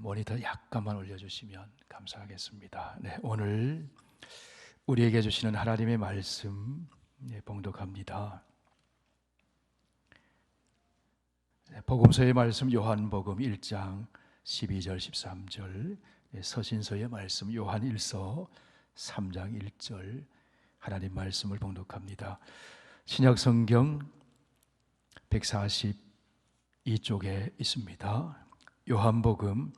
모니터 약간만 올려주시면 감사하겠습니다. 오늘 우리에게 주시는 하나님의 말씀 봉독합니다. 복음서의 말씀 요한복음 1장 12절 13절, 서신서의 말씀 요한 1서 3장 1절 하나님 말씀을 봉독합니다. 신약성경 142쪽에 있습니다. 요한복음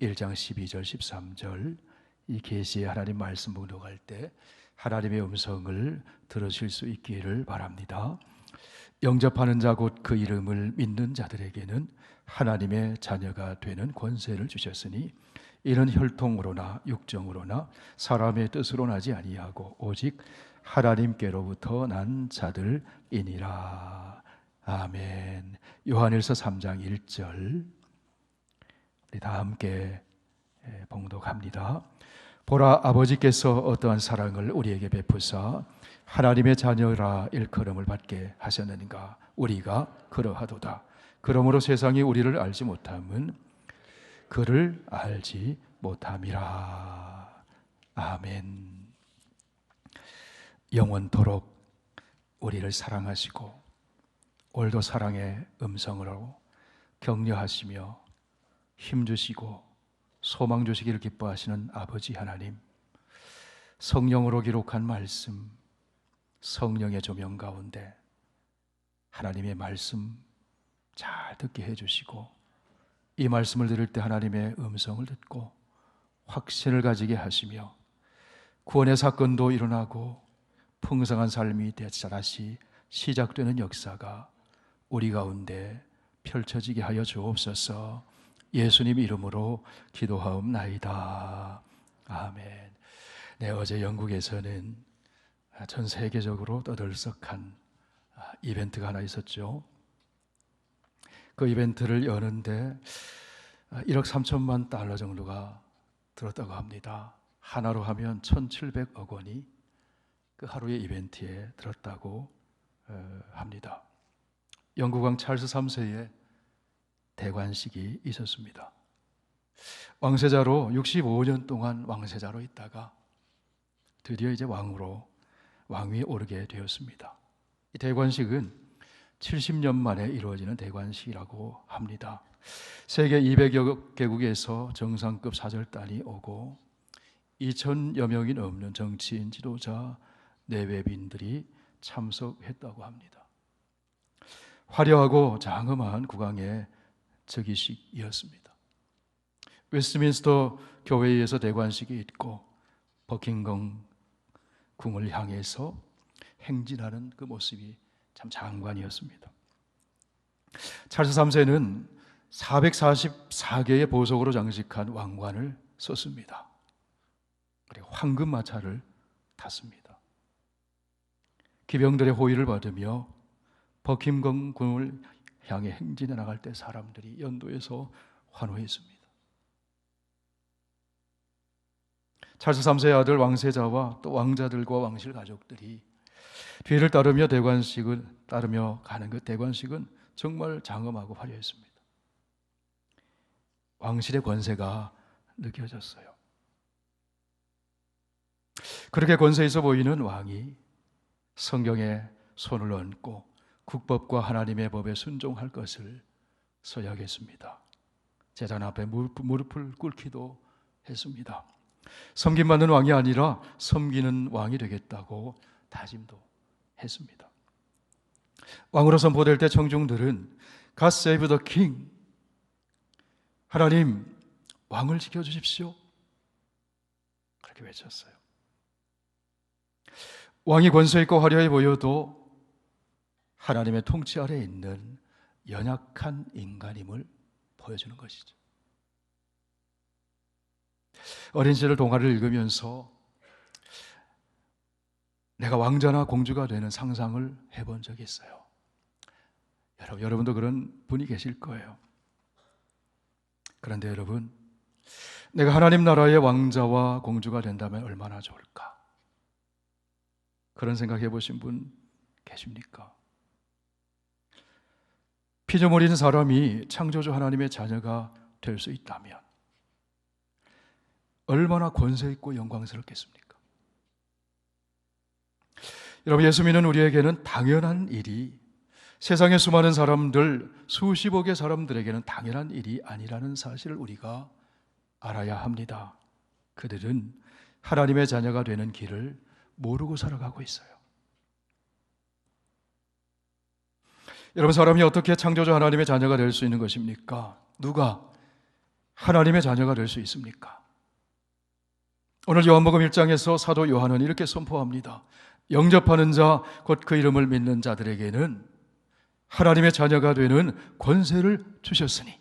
1장 12절 13절, 이 계시의 하나님 말씀 봉독할 때 하나님의 음성을 들으실 수 있기를 바랍니다. 영접하는 자 곧 그 이름을 믿는 자들에게는 하나님의 자녀가 되는 권세를 주셨으니 이는 혈통으로나 육정으로나 사람의 뜻으로 나지 아니하고 오직 하나님께로부터 난 자들이니라. 아멘. 요한일서 3장 1절 우리 다 함께 봉독합니다. 보라, 아버지께서 어떠한 사랑을 우리에게 베푸사 하나님의 자녀라 일컬음을 받게 하셨느니가. 우리가 그러하도다. 그러므로 세상이 우리를 알지 못함은 그를 알지 못함이라. 아멘. 영원토록 우리를 사랑하시고 오늘도 사랑의 음성으로 격려하시며 힘주시고 소망 주시기를 기뻐하시는 아버지 하나님, 성령으로 기록한 말씀, 성령의 조명 가운데 하나님의 말씀 잘 듣게 해주시고 이 말씀을 들을 때 하나님의 음성을 듣고 확신을 가지게 하시며 구원의 사건도 일어나고 풍성한 삶이 다시 시작되는 역사가 우리 가운데 펼쳐지게 하여 주옵소서. 예수님 이름으로 기도하옵나이다. 아멘. 어제 영국에서는 전 세계적으로 떠들썩한 이벤트가 하나 있었죠. 그 이벤트를 여는데 1억 3천만 달러 정도가 들었다고 합니다. 하나로 하면 1,700억 원이 그 하루의 이벤트에 들었다고 합니다. 영국 왕 찰스 3세의 대관식이 있었습니다. 왕세자로 65년 동안 왕세자로 있다가 드디어 이제 왕위에 오르게 되었습니다. 이 대관식은 70년 만에 이루어지는 대관식이라고 합니다. 세계 200여 개국에서 정상급 사절단이 오고 2,000여 명이 넘는 정치인, 지도자, 내외빈들이 참석했다고 합니다. 화려하고 장엄한 국왕의 즉위식이었습니다. 웨스트민스터 교회에서 대관식이 있고 버킹엄 궁을 향해서 행진하는 그 모습이 참 장관이었습니다. 찰스 3세는 444개의 보석으로 장식한 왕관을 썼습니다. 그리고 황금 마차를 탔습니다. 기병들의 호의를 받으며 버킹엄 궁을 향해 행진해 나갈 때 사람들이 연도에서 환호했습니다. 찰스 3세의 아들 왕세자와 또 왕자들과 왕실 가족들이 뒤를 따르며 가는 그 대관식은 정말 장엄하고 화려했습니다. 왕실의 권세가 느껴졌어요. 그렇게 권세 있어 보이는 왕이 성경에 손을 얹고 국법과 하나님의 법에 순종할 것을 서약했습니다. 제단 앞에 무릎을 꿇기도 했습니다. 섬김받는 왕이 아니라 섬기는 왕이 되겠다고 다짐도 했습니다. 왕으로 선포될 때 청중들은 God save the king, 하나님 왕을 지켜주십시오, 그렇게 외쳤어요. 왕이 권세 있고 화려해 보여도 하나님의 통치 아래에 있는 연약한 인간임을 보여주는 것이죠. 어린 시절 동화를 읽으면서 내가 왕자나 공주가 되는 상상을 해본 적이 있어요. 여러분도 그런 분이 계실 거예요. 그런데 여러분, 내가 하나님 나라의 왕자와 공주가 된다면 얼마나 좋을까? 그런 생각해 보신 분 계십니까? 피조물인 사람이 창조주 하나님의 자녀가 될 수 있다면 얼마나 권세 있고 영광스럽겠습니까? 여러분, 예수 믿는 우리에게는 당연한 일이, 세상의 수많은 사람들, 수십억의 사람들에게는 당연한 일이 아니라는 사실을 우리가 알아야 합니다. 그들은 하나님의 자녀가 되는 길을 모르고 살아가고 있어요. 여러분, 사람이 어떻게 창조주 하나님의 자녀가 될 수 있는 것입니까? 누가 하나님의 자녀가 될 수 있습니까? 오늘 요한복음 1장에서 사도 요한은 이렇게 선포합니다. 영접하는 자, 곧 그 이름을 믿는 자들에게는 하나님의 자녀가 되는 권세를 주셨으니,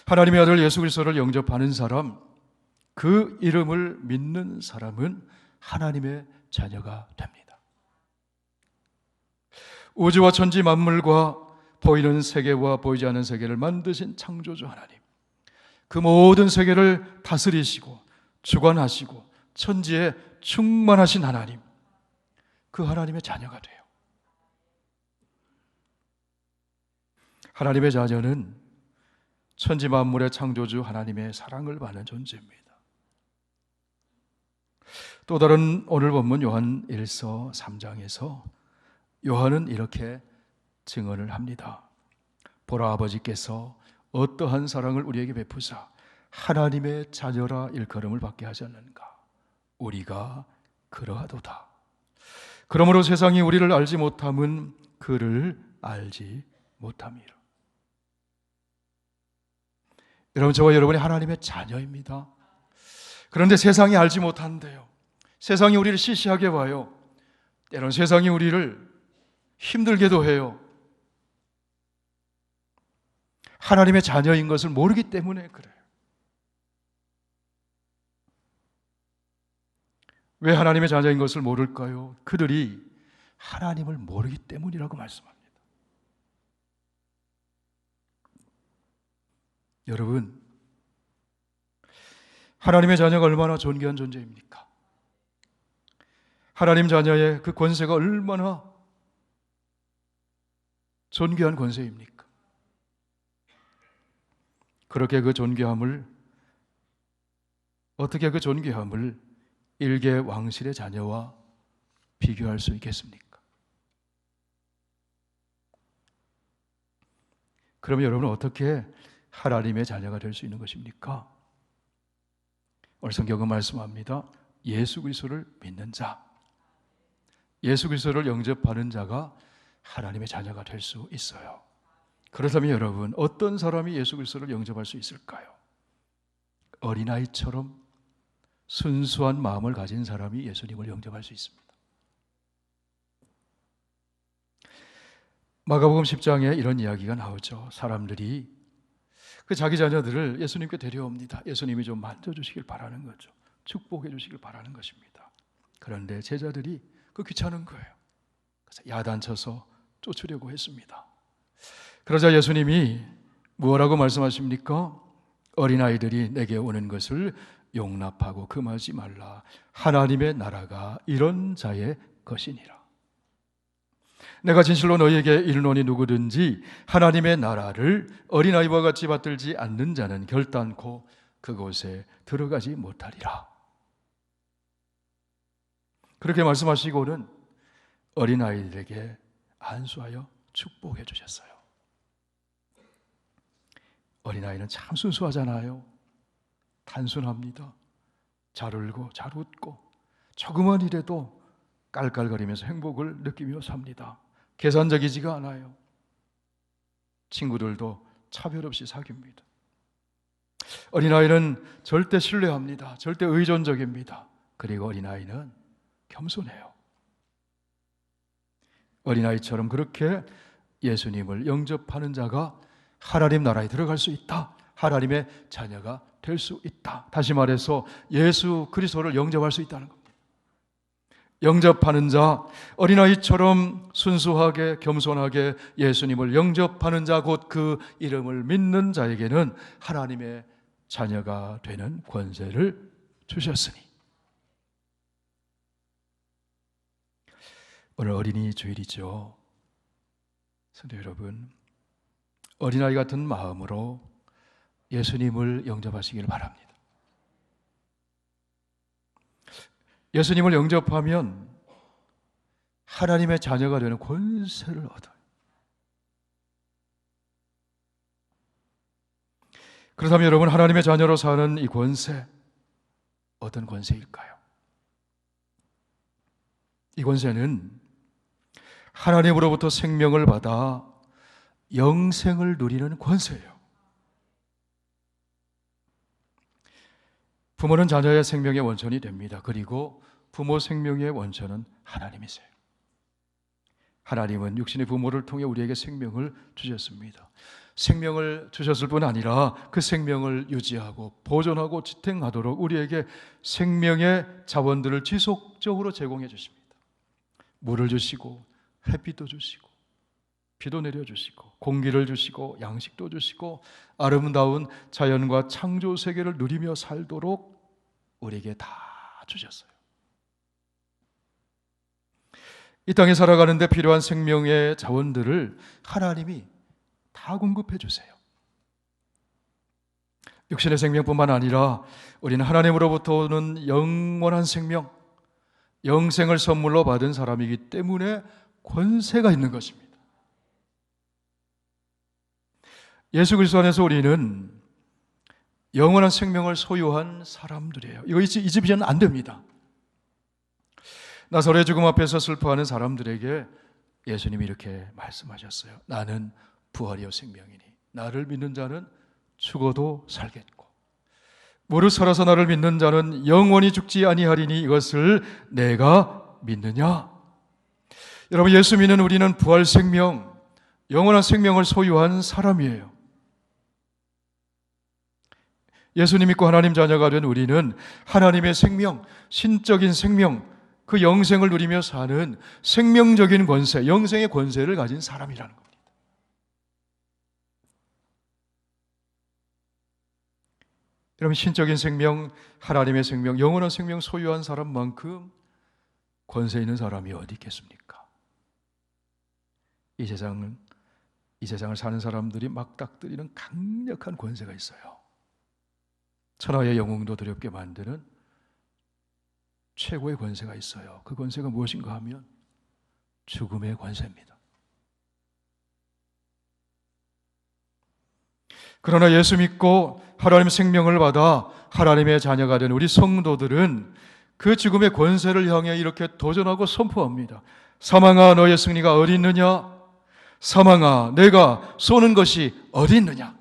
하나님의 아들 예수 그리스도를 영접하는 사람, 그 이름을 믿는 사람은 하나님의 자녀가 됩니다. 우주와 천지 만물과 보이는 세계와 보이지 않는 세계를 만드신 창조주 하나님, 그 모든 세계를 다스리시고 주관하시고 천지에 충만하신 하나님, 그 하나님의 자녀가 돼요. 하나님의 자녀는 천지 만물의 창조주 하나님의 사랑을 받는 존재입니다. 또 다른 오늘 본문 요한 1서 3장에서 요한은 이렇게 증언을 합니다. 보라, 아버지께서 어떠한 사랑을 우리에게 베푸사 하나님의 자녀라 일컬음을 받게 하지 않는가. 우리가 그러하도다. 그러므로 세상이 우리를 알지 못함은 그를 알지 못함이라. 여러분, 저와 여러분이 하나님의 자녀입니다. 그런데 세상이 알지 못한대요. 세상이 우리를 시시하게 봐요. 때론 세상이 우리를 힘들게도 해요. 하나님의 자녀인 것을 모르기 때문에 그래요. 왜 하나님의 자녀인 것을 모를까요? 그들이 하나님을 모르기 때문이라고 말씀합니다. 여러분, 하나님의 자녀가 얼마나 존귀한 존재입니까? 하나님 자녀의 그 권세가 얼마나 존귀한 권세입니까? 그렇게 그 존귀함을, 어떻게 그 존귀함을 일개 왕실의 자녀와 비교할 수 있겠습니까? 그러면 여러분은 어떻게 하나님의 자녀가 될 수 있는 것입니까? 오늘 성경은 말씀합니다. 예수 그리스도를 믿는 자, 예수 그리스도를 영접하는 자가 하나님의 자녀가 될 수 있어요. 그렇다면 여러분, 어떤 사람이 예수 그리스도를 영접할 수 있을까요? 어린아이처럼 순수한 마음을 가진 사람이 예수님을 영접할 수 있습니다. 마가복음 10장에 이런 이야기가 나오죠. 사람들이 그 자기 자녀들을 예수님께 데려옵니다. 예수님이 좀 만져주시길 바라는 거죠. 축복해 주시길 바라는 것입니다. 그런데 제자들이 그 귀찮은 거예요. 그래서 야단쳐서 쫓으려고 했습니다. 그러자 예수님이 무엇라고 말씀하십니까? 어린아이들이 내게 오는 것을 용납하고 금하지 말라. 하나님의 나라가 이런 자의 것이니라. 내가 진실로 너희에게 이르노니 누구든지 하나님의 나라를 어린아이와 같이 받들지 않는 자는 결단코 그곳에 들어가지 못하리라. 그렇게 말씀하시고는 어린아이들에게 안수하여 축복해 주셨어요. 어린아이는 참 순수하잖아요. 단순합니다. 잘 울고 잘 웃고 조그만 일에도 깔깔거리면서 행복을 느끼며 삽니다. 계산적이지가 않아요. 친구들도 차별 없이 사귀입니다. 어린아이는 절대 신뢰합니다. 절대 의존적입니다. 그리고 어린아이는 겸손해요. 어린아이처럼 그렇게 예수님을 영접하는 자가 하나님 나라에 들어갈 수 있다. 하나님의 자녀가 될 수 있다. 다시 말해서 예수 그리스도를 영접할 수 있다는 겁니다. 영접하는 자, 어린아이처럼 순수하게 겸손하게 예수님을 영접하는 자, 곧 그 이름을 믿는 자에게는 하나님의 자녀가 되는 권세를 주셨으니. 오늘 어린이 주일이죠. 성도 여러분, 어린아이 같은 마음으로 예수님을 영접하시길 바랍니다. 예수님을 영접하면 하나님의 자녀가 되는 권세를 얻어요. 그렇다면 여러분, 하나님의 자녀로 사는 이 권세, 어떤 권세일까요? 이 권세는 하나님으로부터 생명을 받아 영생을 누리는 권세예요. 부모는 자녀의 생명의 원천이 됩니다. 그리고 부모 생명의 원천은 하나님이세요. 하나님은 육신의 부모를 통해 우리에게 생명을 주셨습니다. 생명을 주셨을 뿐 아니라 그 생명을 유지하고 보존하고 지탱하도록 우리에게 생명의 자원들을 지속적으로 제공해 주십니다. 물을 주시고 햇빛도 주시고 비도 내려주시고 공기를 주시고 양식도 주시고 아름다운 자연과 창조 세계를 누리며 살도록 우리에게 다 주셨어요. 이 땅에 살아가는데 필요한 생명의 자원들을 하나님이 다 공급해 주세요. 육신의 생명뿐만 아니라 우리는 하나님으로부터 오는 영원한 생명, 영생을 선물로 받은 사람이기 때문에 권세가 있는 것입니다. 예수 그리스도 안에서 우리는 영원한 생명을 소유한 사람들이에요. 이거 잊으면 안 됩니다. 나사로의 죽음 앞에서 슬퍼하는 사람들에게 예수님이 이렇게 말씀하셨어요. 나는 부활이요 생명이니 나를 믿는 자는 죽어도 살겠고 무릇 살아서 나를 믿는 자는 영원히 죽지 아니하리니 이것을 내가 믿느냐? 여러분, 예수 믿는 우리는 부활 생명, 영원한 생명을 소유한 사람이에요. 예수님 믿고 하나님 자녀가 된 우리는 하나님의 생명, 신적인 생명, 그 영생을 누리며 사는 생명적인 권세, 영생의 권세를 가진 사람이라는 겁니다. 여러분, 신적인 생명, 하나님의 생명, 영원한 생명 소유한 사람만큼 권세 있는 사람이 어디 있겠습니까? 이 세상을 사는 사람들이 막닥뜨리는 강력한 권세가 있어요. 천하의 영웅도 두렵게 만드는 최고의 권세가 있어요. 그 권세가 무엇인가 하면 죽음의 권세입니다. 그러나 예수 믿고 하나님의 생명을 받아 하나님의 자녀가 된 우리 성도들은 그 죽음의 권세를 향해 이렇게 도전하고 선포합니다. 사망아, 너의 승리가 어디 있느냐? 사망아, 내가 쏘는 것이 어디 있느냐?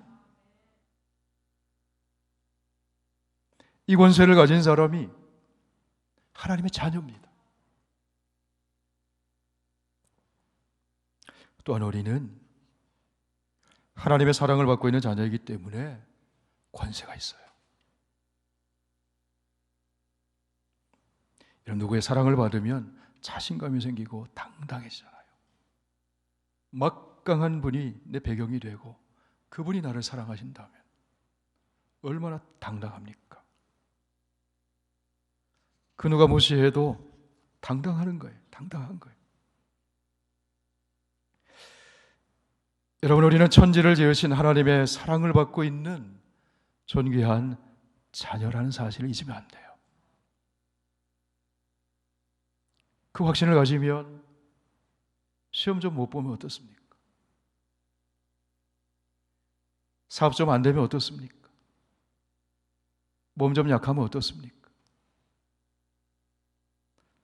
이 권세를 가진 사람이 하나님의 자녀입니다. 또한 우리는 하나님의 사랑을 받고 있는 자녀이기 때문에 권세가 있어요. 이런 누구의 사랑을 받으면 자신감이 생기고 당당해지잖아요. 막강한 분이 내 배경이 되고 그분이 나를 사랑하신다면 얼마나 당당합니까? 그 누가 무시해도 당당한 거예요. 여러분, 우리는 천지를 지으신 하나님의 사랑을 받고 있는 존귀한 자녀라는 사실을 잊으면 안 돼요. 그 확신을 가지면 시험 좀 못 보면 어떻습니까? 사업 좀 안 되면 어떻습니까? 몸 좀 약하면 어떻습니까?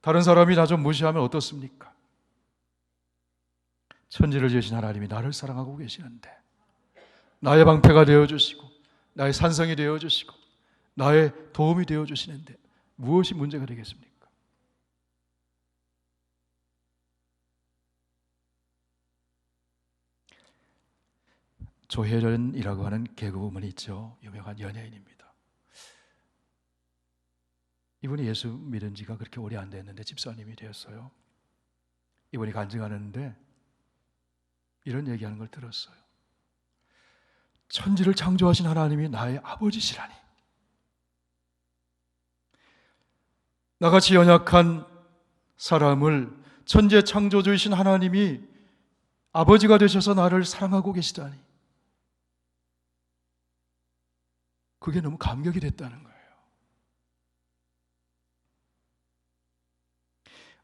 다른 사람이 나 좀 무시하면 어떻습니까? 천지를 지으신 하나님이 나를 사랑하고 계시는데 나의 방패가 되어주시고 나의 산성이 되어주시고 나의 도움이 되어주시는데 무엇이 문제가 되겠습니까? 조혜련이라고 하는 개그우먼이 있죠. 유명한 연예인입니다. 이분이 예수 믿은 지가 그렇게 오래 안 됐는데 집사님이 되었어요. 이분이 간증하는데 이런 얘기하는 걸 들었어요. 천지를 창조하신 하나님이 나의 아버지시라니. 나같이 연약한 사람을 천지의 창조주이신 하나님이 아버지가 되셔서 나를 사랑하고 계시다니. 그게 너무 감격이 됐다는 거예요.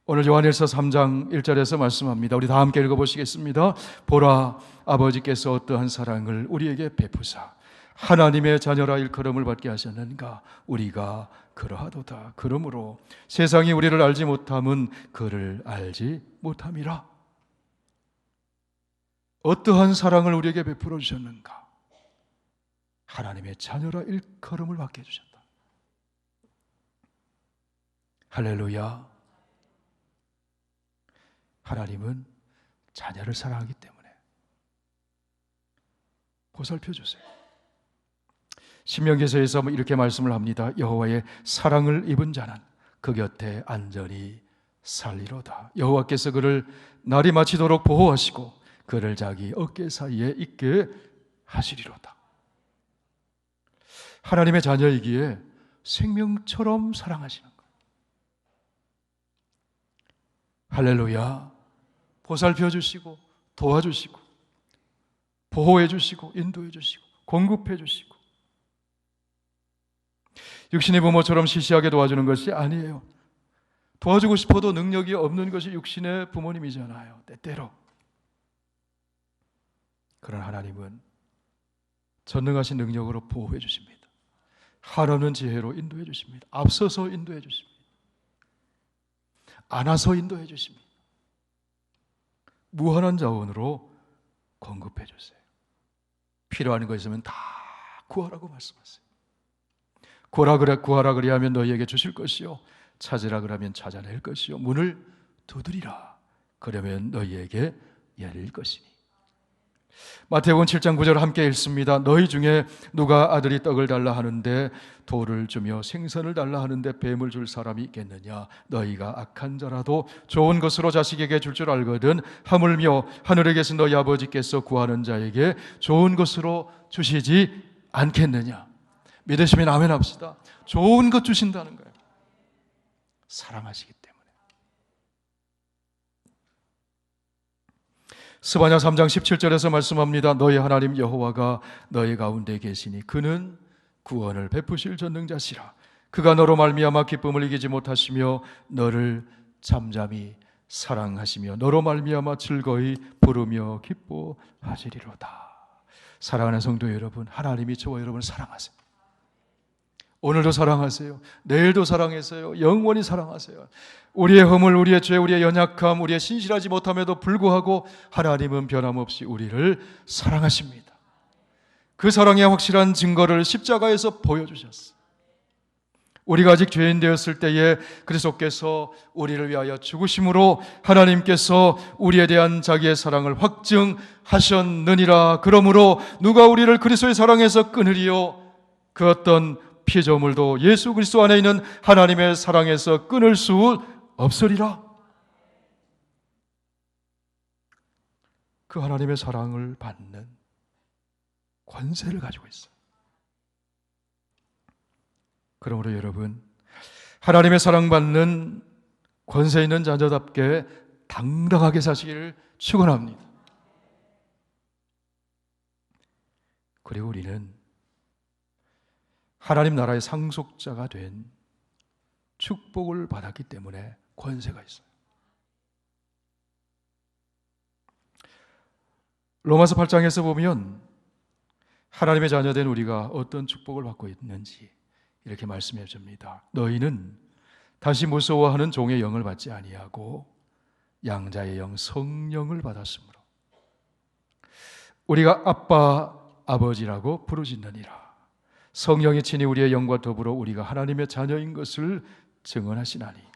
오늘 요한일서 3장 1절에서 말씀합니다. 우리 다 함께 읽어보시겠습니다. 보라, 아버지께서 어떠한 사랑을 우리에게 베푸사 하나님의 자녀라 일컬음을 받게 하셨는가. 우리가 그러하도다. 그러므로 세상이 우리를 알지 못함은 그를 알지 못함이라. 어떠한 사랑을 우리에게 베풀어 주셨는가. 하나님의 자녀라 일컬음을 받게 해주셨다. 할렐루야. 하나님은 자녀를 사랑하기 때문에 보살펴 주세요. 신명기서에서 이렇게 말씀을 합니다. 여호와의 사랑을 입은 자는 그 곁에 안전히 살리로다. 여호와께서 그를 날이 마치도록 보호하시고 그를 자기 어깨 사이에 있게 하시리로다. 하나님의 자녀이기에 생명처럼 사랑하시는 거예요. 할렐루야. 보살펴 주시고 도와주시고 보호해 주시고 인도해 주시고 공급해 주시고 육신의 부모처럼 시시하게 도와주는 것이 아니에요. 도와주고 싶어도 능력이 없는 것이 육신의 부모님이잖아요. 때때로. 그런 하나님은 전능하신 능력으로 보호해 주십니다. 한없는 지혜로 인도해 주십니다. 앞서서 인도해 주십니다. 안아서 인도해 주십니다. 무한한 자원으로 공급해 주세요. 필요한 거 있으면 다 구하라고 말씀하세요. 구하라 그리하면 너희에게 주실 것이요 찾으라 그러면 찾아낼 것이요 문을 두드리라 그러면 너희에게 열릴 것이니. 마태복음 7장 9절 함께 읽습니다. 너희 중에 누가 아들이 떡을 달라 하는데 돌을 주며 생선을 달라 하는데 뱀을 줄 사람이 있겠느냐. 너희가 악한 자라도 좋은 것으로 자식에게 줄 줄 알거든 하물며 하늘에 계신 너희 아버지께서 구하는 자에게 좋은 것으로 주시지 않겠느냐. 믿으시면 아멘 합시다. 좋은 것 주신다는 거예요. 사랑하시기 때문에. 스바냐 3장 17절에서 말씀합니다. 너희 하나님 여호와가 너희 가운데 계시니 그는 구원을 베푸실 전능자시라. 그가 너로 말미암아 기쁨을 이기지 못하시며 너를 잠잠히 사랑하시며 너로 말미암아 즐거이 부르며 기뻐하시리로다. 사랑하는 성도 여러분, 하나님이 저와 여러분을 사랑하세요. 오늘도 사랑하세요. 내일도 사랑하세요. 영원히 사랑하세요. 우리의 허물, 우리의 죄, 우리의 연약함, 우리의 신실하지 못함에도 불구하고 하나님은 변함없이 우리를 사랑하십니다. 그 사랑의 확실한 증거를 십자가에서 보여주셨어요. 우리가 아직 죄인 되었을 때에 그리스도께서 우리를 위하여 죽으심으로 하나님께서 우리에 대한 자기의 사랑을 확증하셨느니라. 그러므로 누가 우리를 그리스도의 사랑에서 끊으리요? 그 어떤 피조물도 예수 그리스도 안에 있는 하나님의 사랑에서 끊을 수 없으리라. 그 하나님의 사랑을 받는 권세를 가지고 있어요. 그러므로 여러분, 하나님의 사랑받는 권세 있는 자녀답게 당당하게 사시기를 축원합니다. 그리고 우리는 하나님 나라의 상속자가 된 축복을 받았기 때문에 권세가 있어요. 로마서 8장에서 보면 하나님의 자녀된 우리가 어떤 축복을 받고 있는지 이렇게 말씀해 줍니다. 너희는 다시 무서워하는 종의 영을 받지 아니하고 양자의 영 성령을 받았으므로 우리가 아빠 아버지라고 부르짖느니라. 성령이 친히 우리의 영과 더불어 우리가 하나님의 자녀인 것을 증언하시나니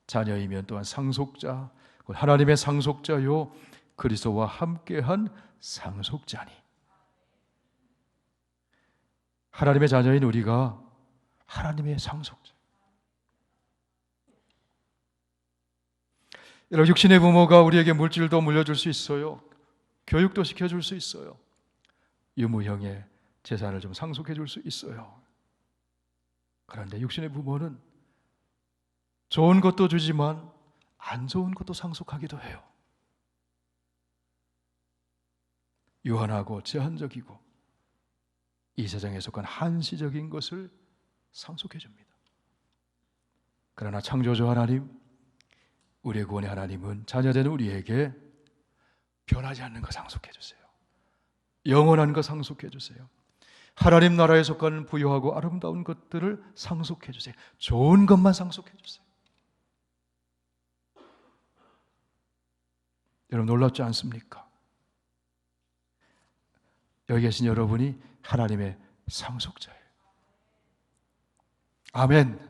자녀이면 또한 상속자, 하나님의 상속자요 그리스도와 함께한 상속자니. 하나님의 자녀인 우리가 하나님의 상속자. 여러분, 육신의 부모가 우리에게 물질도 물려줄 수 있어요. 교육도 시켜줄 수 있어요. 유무형의 재산을 좀 상속해 줄 수 있어요. 그런데 육신의 부모는 좋은 것도 주지만 안 좋은 것도 상속하기도 해요. 유한하고 제한적이고 이 세상에 속한 한시적인 것을 상속해 줍니다. 그러나 창조주 하나님, 우리의 구원의 하나님은 자녀된 우리에게 변하지 않는 거 상속해 주세요. 영원한 거 상속해 주세요. 하나님 나라에 속한 부유하고 아름다운 것들을 상속해 주세요. 좋은 것만 상속해 주세요. 여러분 놀랍지 않습니까? 여기 계신 여러분이 하나님의 상속자예요. 아멘.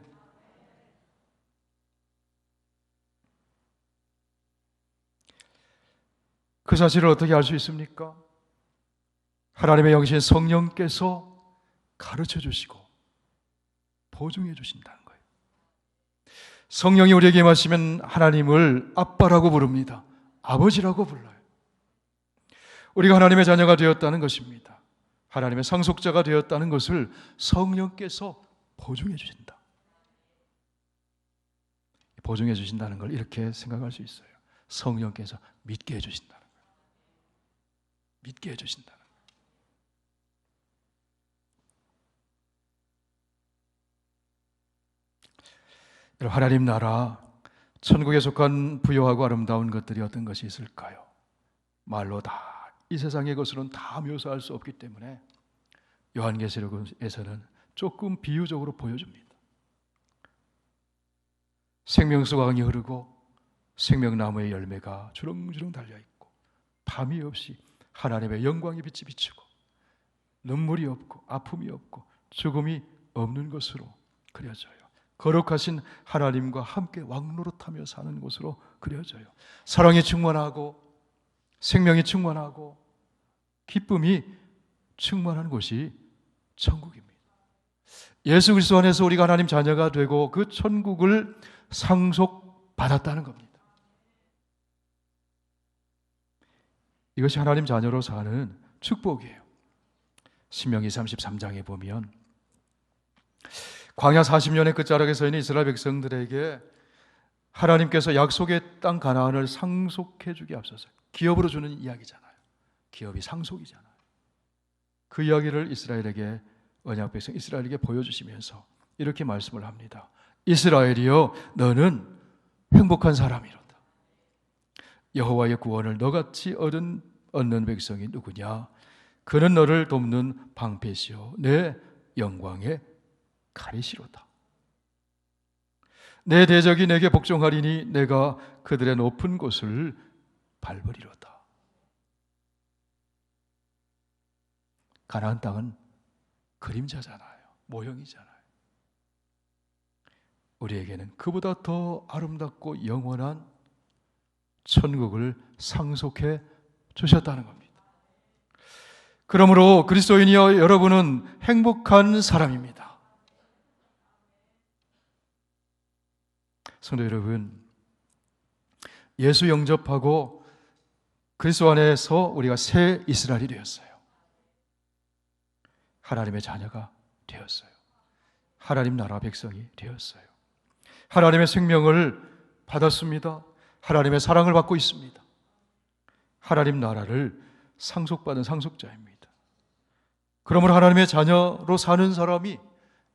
그 사실을 어떻게 알 수 있습니까? 하나님의 영신 성령께서 가르쳐 주시고 보증해 주신다는 거예요. 성령이 우리에게 임하시면 하나님을 아빠라고 부릅니다. 아버지라고 불러요. 우리가 하나님의 자녀가 되었다는 것입니다. 하나님의 상속자가 되었다는 것을 성령께서 보증해 주신다. 보증해 주신다는 걸 이렇게 생각할 수 있어요. 성령께서 믿게 해주신다는 거예요. 믿게 해주신다는 거예요. 여러분, 하나님 나라, 천국에 속한 부요하고 아름다운 것들이 어떤 것이 있을까요? 말로 다 이 세상의 것으로는 다 묘사할 수 없기 때문에 요한계시록에서는 조금 비유적으로 보여줍니다. 생명수 강이 흐르고 생명나무의 열매가 주렁주렁 달려있고 밤이 없이 하나님의 영광의 빛이 비추고 눈물이 없고 아픔이 없고 죽음이 없는 것으로 그려져요. 거룩하신 하나님과 함께 왕노릇하며 사는 곳으로 그려져요. 사랑이 충만하고 생명이 충만하고 기쁨이 충만한 곳이 천국입니다. 예수 그리스도 안에서 우리가 하나님 자녀가 되고 그 천국을 상속받았다는 겁니다. 이것이 하나님 자녀로 사는 축복이에요. 신명기 33장에 보면 광야 40년의 끝자락에 서 있는 이스라엘 백성들에게 하나님께서 약속의 땅 가나안을 상속해 주기 앞서서 기업으로 주는 이야기잖아요. 기업이 상속이잖아요. 그 이야기를 이스라엘에게 언약 백성 이스라엘에게 보여주시면서 이렇게 말씀을 합니다. 이스라엘이여 너는 행복한 사람이로다. 여호와의 구원을 너같이 얻는 백성이 누구냐? 그는 너를 돕는 방패시요 내 영광의 가리시로다. 내 대적이 내게 복종하리니 내가 그들의 높은 곳을 밟으리로다. 가나안 땅은 그림자잖아요. 모형이잖아요. 우리에게는 그보다 더 아름답고 영원한 천국을 상속해 주셨다는 겁니다. 그러므로 그리스도인이여 여러분은 행복한 사람입니다. 성도 여러분, 예수 영접하고 그리스도 안에서 우리가 새 이스라엘이 되었어요. 하나님의 자녀가 되었어요. 하나님 나라 백성이 되었어요. 하나님의 생명을 받았습니다. 하나님의 사랑을 받고 있습니다. 하나님 나라를 상속받은 상속자입니다. 그러므로 하나님의 자녀로 사는 사람이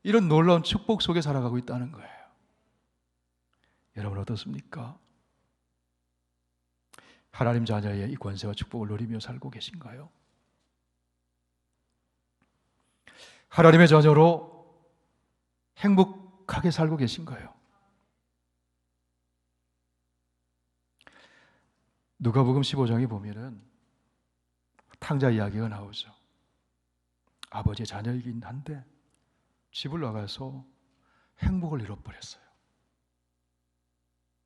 이런 놀라운 축복 속에 살아가고 있다는 거예요. 여러분 어떻습니까? 하나님 자녀의 이 권세와 축복을 누리며 살고 계신가요? 하나님의 자녀로 행복하게 살고 계신가요? 누가복음 15장에 보면은 탕자 이야기가 나오죠. 아버지의 자녀이긴 한데 집을 나가서 행복을 잃어버렸어요.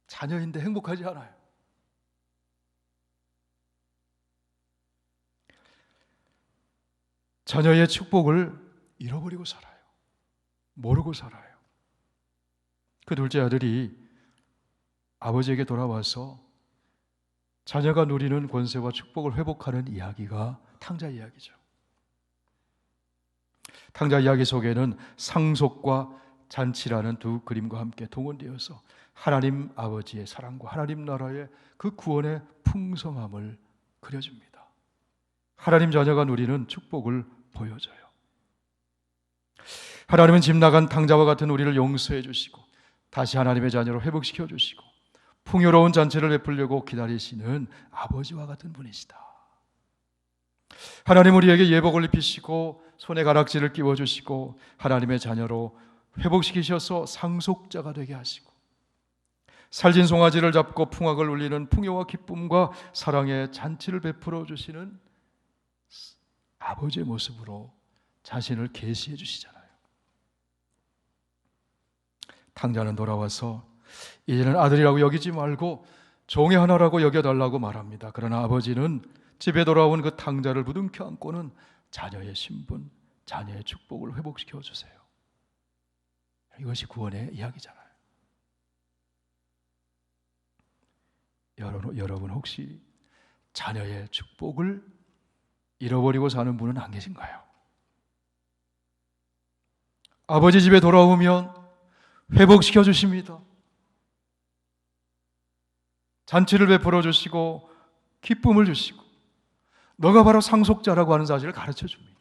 자녀인데 행복하지 않아요. 자녀의 축복을 잃어버리고 살아요. 모르고 살아요. 그 둘째 아들이 아버지에게 돌아와서 자녀가 누리는 권세와 축복을 회복하는 이야기가 탕자 이야기죠. 탕자 이야기 속에는 상속과 잔치라는 두 그림과 함께 동원되어서 하나님 아버지의 사랑과 하나님 나라의 그 구원의 풍성함을 그려줍니다. 하나님 자녀가 누리는 축복을 보여줘요. 하나님은 집 나간 탕자와 같은 우리를 용서해 주시고 다시 하나님의 자녀로 회복시켜 주시고 풍요로운 잔치를 베풀려고 기다리시는 아버지와 같은 분이시다. 하나님 우리에게 예복을 입히시고 손에 가락지를 끼워주시고 하나님의 자녀로 회복시키셔서 상속자가 되게 하시고 살진 송아지를 잡고 풍악을 울리는 풍요와 기쁨과 사랑의 잔치를 베풀어 주시는 아버지의 모습으로 자신을 계시해 주시잖아요. 탕자는 돌아와서 이제는 아들이라고 여기지 말고 종의 하나라고 여겨달라고 말합니다. 그러나 아버지는 집에 돌아온 그 탕자를 부둥켜 안고는 자녀의 신분, 자녀의 축복을 회복시켜 주세요. 이것이 구원의 이야기잖아요. 여러분 혹시 자녀의 축복을 잃어버리고 사는 분은 안 계신가요? 아버지 집에 돌아오면 회복시켜 주십니다. 잔치를 베풀어 주시고 기쁨을 주시고 너가 바로 상속자라고 하는 사실을 가르쳐 줍니다.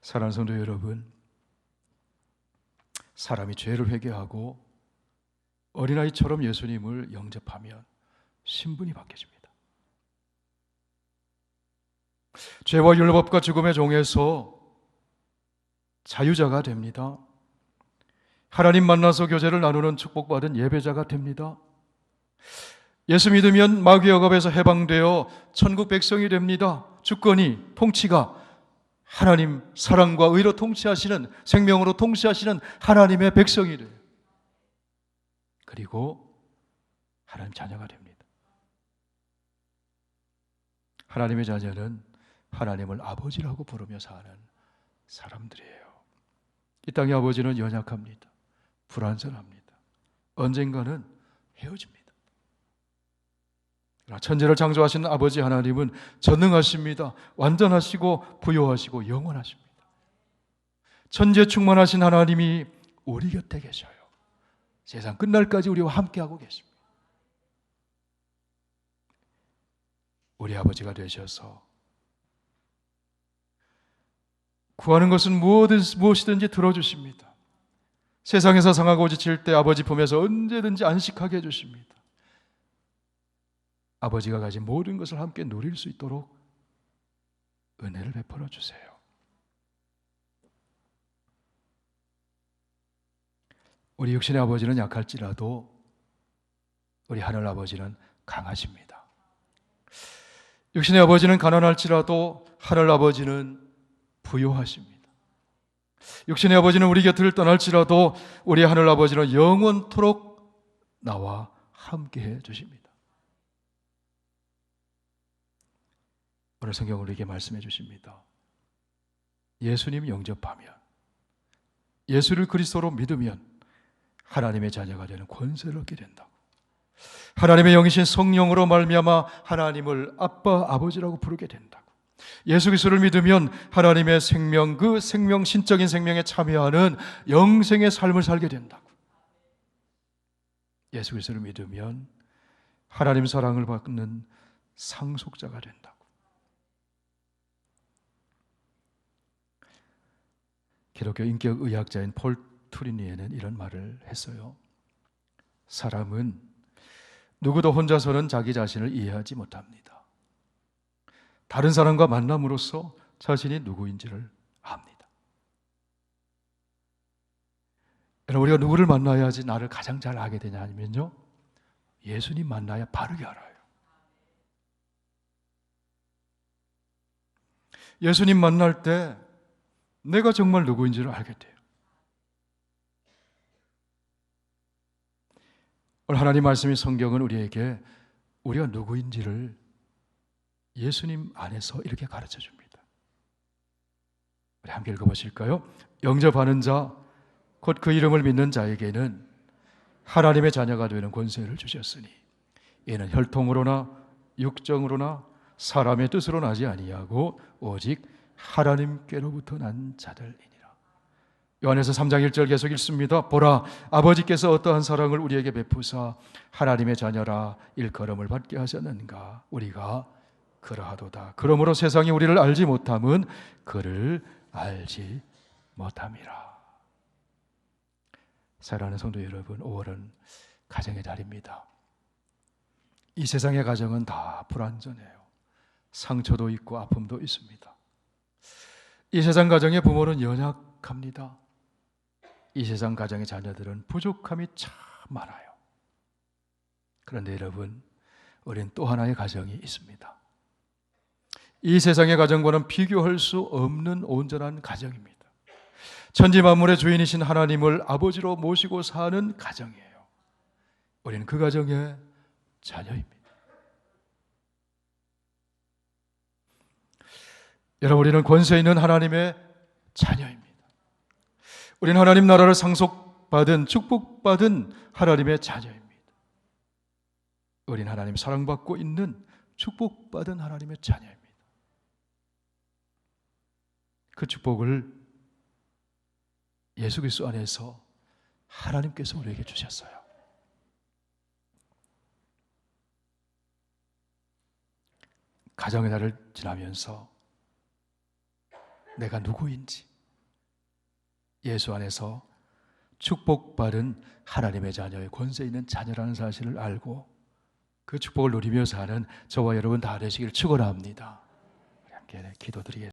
사랑하는 성도 여러분, 사람이 죄를 회개하고 어린아이처럼 예수님을 영접하면 신분이 바뀌어집니다. 죄와 율법과 죽음의 종에서 자유자가 됩니다. 하나님 만나서 교제를 나누는 축복받은 예배자가 됩니다. 예수 믿으면 마귀의 억압에서 해방되어 천국 백성이 됩니다. 주권이, 통치가 하나님 사랑과 의로 통치하시는, 생명으로 통치하시는 하나님의 백성이 돼요. 그리고 하나님 자녀가 됩니다. 하나님의 자녀는 하나님을 아버지라고 부르며 사는 사람들이에요. 이 땅의 아버지는 연약합니다. 불완전합니다. 언젠가는 헤어집니다. 천지를 창조하신 아버지 하나님은 전능하십니다. 완전하시고 부요하시고 영원하십니다. 천지에 충만하신 하나님이 우리 곁에 계셔요. 세상 끝날까지 우리와 함께하고 계십니다. 우리 아버지가 되셔서 구하는 것은 무엇이든지 들어주십니다. 세상에서 상하고 지칠 때 아버지 품에서 언제든지 안식하게 해주십니다. 아버지가 가진 모든 것을 함께 누릴 수 있도록 은혜를 베풀어 주세요. 우리 육신의 아버지는 약할지라도 우리 하늘 아버지는 강하십니다. 육신의 아버지는 가난할지라도 하늘 아버지는 부요하십니다. 육신의 아버지는 우리 곁을 떠날지라도 우리 하늘 아버지는 영원토록 나와 함께해 주십니다. 오늘 성경 우리에게 말씀해 주십니다. 예수님 영접하면, 예수를 그리스도로 믿으면 하나님의 자녀가 되는 권세를 얻게 된다고. 하나님의 영이신 성령으로 말미암아 하나님을 아빠, 아버지라고 부르게 된다고. 예수 그리스도를 믿으면 하나님의 생명, 그 생명, 신적인 생명에 참여하는 영생의 삶을 살게 된다고. 예수 그리스도를 믿으면 하나님 사랑을 받는 상속자가 된다고. 기독교 인격 의학자인 폴 투리니에는 이런 말을 했어요. 사람은 누구도 혼자서는 자기 자신을 이해하지 못합니다. 다른 사람과 만남으로써 자신이 누구인지를 압니다. 여러분, 우리가 누구를 만나야지 나를 가장 잘 알게 되냐 하면요, 예수님 만나야 바르게 알아요. 예수님 만날 때 내가 정말 누구인지를 알게 돼요. 오늘 하나님 말씀인 성경은 우리에게 우리가 누구인지를 예수님 안에서 이렇게 가르쳐 줍니다. 우리 함께 읽어보실까요? 영접하는 자, 곧 그 이름을 믿는 자에게는 하나님의 자녀가 되는 권세를 주셨으니 이는 혈통으로나 육정으로나 사람의 뜻으로 나지 아니하고 오직 하나님께로부터 난 자들이니라. 요한에서 3장 1절 계속 읽습니다. 보라, 아버지께서 어떠한 사랑을 우리에게 베푸사 하나님의 자녀라 일컬음을 받게 하셨는가. 우리가 그러하도다. 그러므로 세상이 우리를 알지 못함은 그를 알지 못함이라. 사랑하는 성도 여러분, 5월은 가정의 달입니다. 이 세상의 가정은 다 불완전해요. 상처도 있고 아픔도 있습니다. 이 세상 가정의 부모는 연약합니다. 이 세상 가정의 자녀들은 부족함이 참 많아요. 그런데 여러분, 우리는 또 하나의 가정이 있습니다. 이 세상의 가정과는 비교할 수 없는 온전한 가정입니다. 천지 만물의 주인이신 하나님을 아버지로 모시고 사는 가정이에요. 우리는 그 가정의 자녀입니다. 여러분, 우리는 권세 있는 하나님의 자녀입니다. 우리는 하나님 나라를 상속받은, 축복받은 하나님의 자녀입니다. 우리는 하나님 사랑받고 있는 축복받은 하나님의 자녀입니다. 그 축복을 예수 그리스도 안에서 하나님께서 우리에게 주셨어요. 가정의 날을 지나면서 내가 누구인지, 예수 안에서 축복받은 하나님의 자녀의 권세 있는 자녀라는 사실을 알고 그 축복을 누리며 사는 저와 여러분 다 되시길 축원합니다. 함께 기도드리겠습니다.